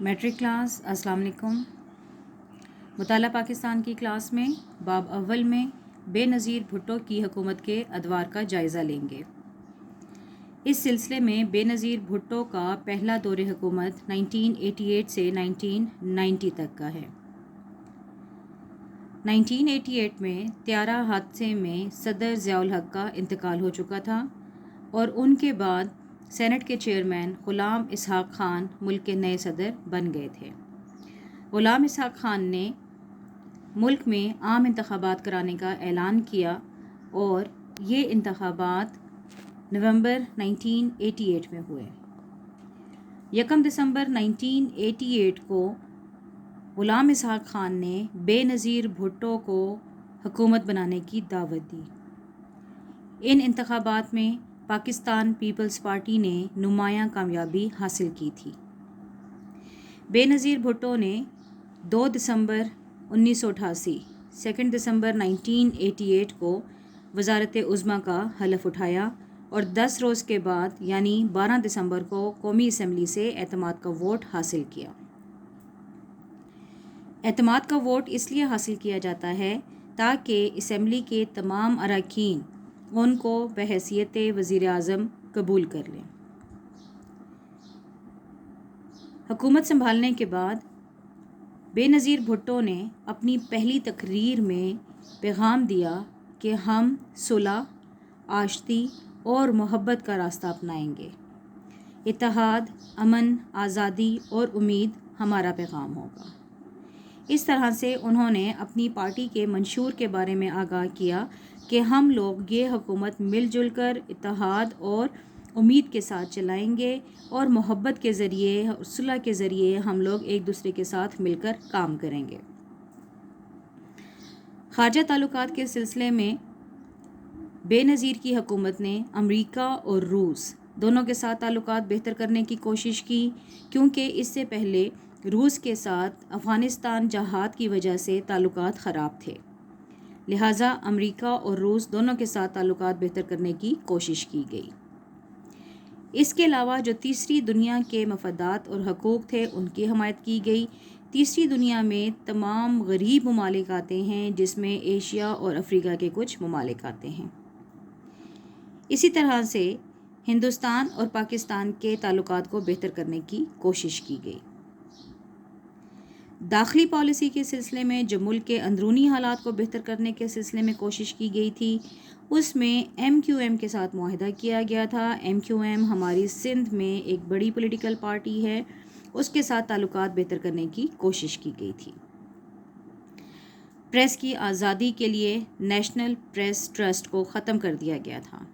Matric class السلام علیکم۔ مطالعہ پاکستان کی کلاس میں باب اول میں بے نظیر بھٹو کی حکومت کے ادوار کا جائزہ لیں گے۔ اس سلسلے میں بے نظیر بھٹو کا پہلا دور حکومت 1988 سے 1990 تک کا ہے۔ 1988 میں طیارہ حادثے میں صدر ضیاء الحق کا انتقال ہو چکا تھا اور ان کے بعد سینٹ کے چیئرمین غلام اسحاق خان ملک کے نئے صدر بن گئے تھے۔ غلام اسحاق خان نے ملک میں عام انتخابات کرانے کا اعلان کیا اور یہ انتخابات نومبر 1988 میں ہوئے۔ 1 دسمبر 1988 کو غلام اسحاق خان نے بے نظیر بھٹو کو حکومت بنانے کی دعوت دی۔ ان انتخابات میں پاکستان پیپلز پارٹی نے نمایاں کامیابی حاصل کی تھی۔ بے نظیر بھٹو نے 2 دسمبر 1988 2 دسمبر 1988 کو وزارت عظمیٰ کا حلف اٹھایا اور 10 روز کے بعد یعنی 12 دسمبر کو قومی اسمبلی سے اعتماد کا ووٹ حاصل کیا۔ اعتماد کا ووٹ اس لیے حاصل کیا جاتا ہے تاکہ اسمبلی کے تمام اراکین ان کو بحیثیت وزیر اعظم قبول کر لیں۔ حکومت سنبھالنے کے بعد بے نظیر بھٹو نے اپنی پہلی تقریر میں پیغام دیا کہ ہم صلح، آشتی اور محبت کا راستہ اپنائیں گے۔ اتحاد، امن، آزادی اور امید ہمارا پیغام ہوگا۔ اس طرح سے انہوں نے اپنی پارٹی کے منشور کے بارے میں آگاہ کیا کہ ہم لوگ یہ حکومت مل جل کر اتحاد اور امید کے ساتھ چلائیں گے اور محبت کے ذریعے اور صلح کے ذریعے ہم لوگ ایک دوسرے کے ساتھ مل کر کام کریں گے۔ خارجہ تعلقات کے سلسلے میں بے نظیر کی حکومت نے امریکہ اور روس دونوں کے ساتھ تعلقات بہتر کرنے کی کوشش کی، کیونکہ اس سے پہلے روس کے ساتھ افغانستان جہاد کی وجہ سے تعلقات خراب تھے، لہٰذا امریکہ اور روس دونوں کے ساتھ تعلقات بہتر کرنے کی کوشش کی گئی۔ اس کے علاوہ جو تیسری دنیا کے مفادات اور حقوق تھے ان کی حمایت کی گئی۔ تیسری دنیا میں تمام غریب ممالک آتے ہیں، جس میں ایشیا اور افریقہ کے کچھ ممالک آتے ہیں۔ اسی طرح سے ہندوستان اور پاکستان کے تعلقات کو بہتر کرنے کی کوشش کی گئی۔ داخلی پالیسی کے سلسلے میں جو ملک کے اندرونی حالات کو بہتر کرنے کے سلسلے میں کوشش کی گئی تھی، اس میں ایم کیو ایم کے ساتھ معاہدہ کیا گیا تھا۔ ایم کیو ایم ہماری سندھ میں ایک بڑی پولیٹیکل پارٹی ہے، اس کے ساتھ تعلقات بہتر کرنے کی کوشش کی گئی تھی۔ پریس کی آزادی کے لیے نیشنل پریس ٹرسٹ کو ختم کر دیا گیا تھا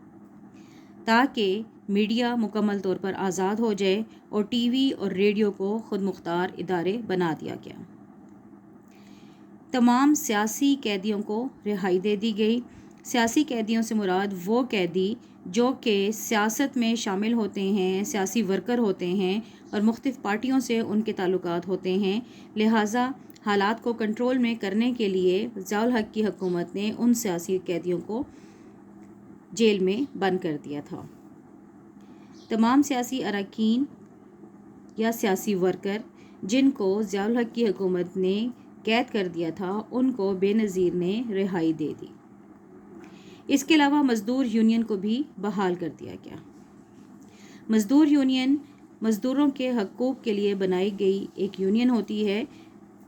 تاکہ میڈیا مکمل طور پر آزاد ہو جائے اور ٹی وی اور ریڈیو کو خود مختار ادارے بنا دیا گیا۔ تمام سیاسی قیدیوں کو رہائی دے دی گئی۔ سیاسی قیدیوں سے مراد وہ قیدی جو کہ سیاست میں شامل ہوتے ہیں، سیاسی ورکر ہوتے ہیں اور مختلف پارٹیوں سے ان کے تعلقات ہوتے ہیں، لہٰذا حالات کو کنٹرول میں کرنے کے لیے ضیاء الحق کی حکومت نے ان سیاسی قیدیوں کو جیل میں بند کر دیا تھا۔ تمام سیاسی اراکین یا سیاسی ورکر جن کو ضیاء الحق کی حکومت نے قید کر دیا تھا ان کو بے نظیر نے رہائی دے دی۔ اس کے علاوہ مزدور یونین کو بھی بحال کر دیا گیا۔ مزدور یونین مزدوروں کے حقوق کے لیے بنائی گئی ایک یونین ہوتی ہے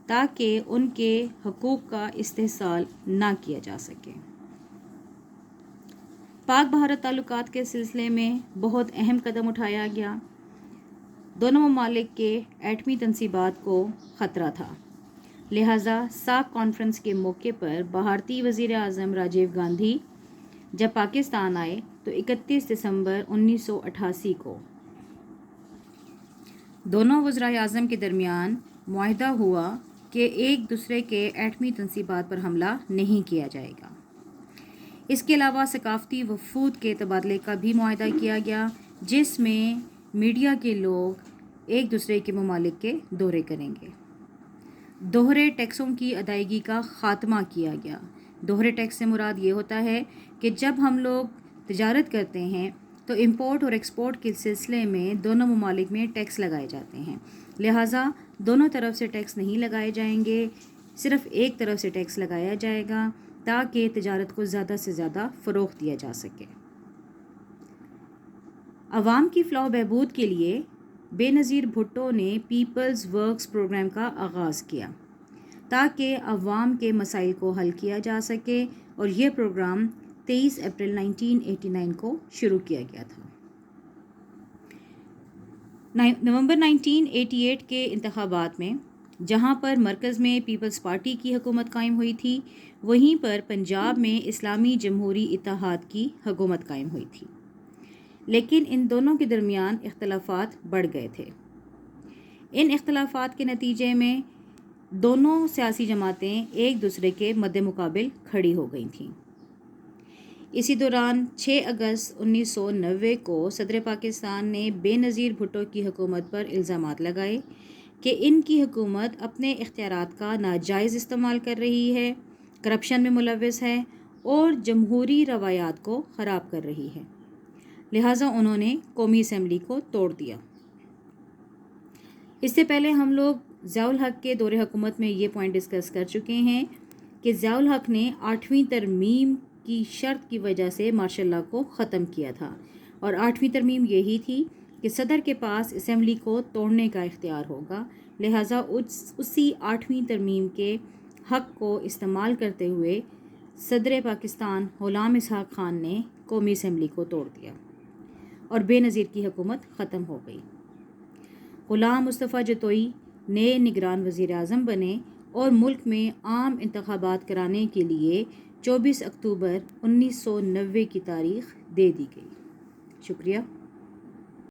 تاکہ ان کے حقوق کا استحصال نہ کیا جا سکے۔ پاک بھارت تعلقات کے سلسلے میں بہت اہم قدم اٹھایا گیا۔ دونوں ممالک کے ایٹمی تنصیبات کو خطرہ تھا، لہٰذا ساک کانفرنس کے موقع پر بھارتی وزیر اعظم راجیو گاندھی جب پاکستان آئے تو 31 دسمبر 1988 کو دونوں وزرائے اعظم کے درمیان معاہدہ ہوا کہ ایک دوسرے کے ایٹمی تنصیبات پر حملہ نہیں کیا جائے گا۔ اس کے علاوہ ثقافتی وفود کے تبادلے کا بھی معاہدہ کیا گیا، جس میں میڈیا کے لوگ ایک دوسرے کے ممالک کے دورے کریں گے۔ دوہرے ٹیکسوں کی ادائیگی کا خاتمہ کیا گیا۔ دوہرے ٹیکس سے مراد یہ ہوتا ہے کہ جب ہم لوگ تجارت کرتے ہیں تو امپورٹ اور ایکسپورٹ کے سلسلے میں دونوں ممالک میں ٹیکس لگائے جاتے ہیں، لہٰذا دونوں طرف سے ٹیکس نہیں لگائے جائیں گے، صرف ایک طرف سے ٹیکس لگایا جائے گا تاکہ تجارت کو زیادہ سے زیادہ فروغ دیا جا سکے۔ عوام کی فلاح و بہبود کے لیے بے نظیر بھٹو نے پیپلز ورکس پروگرام کا آغاز کیا تاکہ عوام کے مسائل کو حل کیا جا سکے، اور یہ پروگرام 23 اپریل 1989 کو شروع کیا گیا تھا۔ نومبر 1988 کے انتخابات میں جہاں پر مرکز میں پیپلز پارٹی کی حکومت قائم ہوئی تھی، وہیں پر پنجاب میں اسلامی جمہوری اتحاد کی حکومت قائم ہوئی تھی، لیکن ان دونوں کے درمیان اختلافات بڑھ گئے تھے۔ ان اختلافات کے نتیجے میں دونوں سیاسی جماعتیں ایک دوسرے کے مد مقابل کھڑی ہو گئی تھیں۔ اسی دوران 6 اگست 1990 کو صدر پاکستان نے بے نظیر بھٹو کی حکومت پر الزامات لگائے کہ ان کی حکومت اپنے اختیارات کا ناجائز استعمال کر رہی ہے، کرپشن میں ملوث ہے اور جمہوری روایات کو خراب کر رہی ہے، لہٰذا انہوں نے قومی اسمبلی کو توڑ دیا۔ اس سے پہلے ہم لوگ ضیاء الحق کے دور حکومت میں یہ پوائنٹ ڈسکس کر چکے ہیں کہ ضیاء الحق نے 8ویں ترمیم کی شرط کی وجہ سے مارشل لاء کو ختم کیا تھا، اور 8ویں ترمیم یہی تھی کہ صدر کے پاس اسمبلی کو توڑنے کا اختیار ہوگا، لہٰذا اسی 8ویں ترمیم کے حق کو استعمال کرتے ہوئے صدر پاکستان غلام اسحاق خان نے قومی اسمبلی کو توڑ دیا اور بے نظیر کی حکومت ختم ہو گئی۔ غلام مصطفیٰ جتوئی نئے نگران وزیر اعظم بنے اور ملک میں عام انتخابات کرانے کے لیے 24 اکتوبر 1990 کی تاریخ دے دی گئی۔ شکریہ۔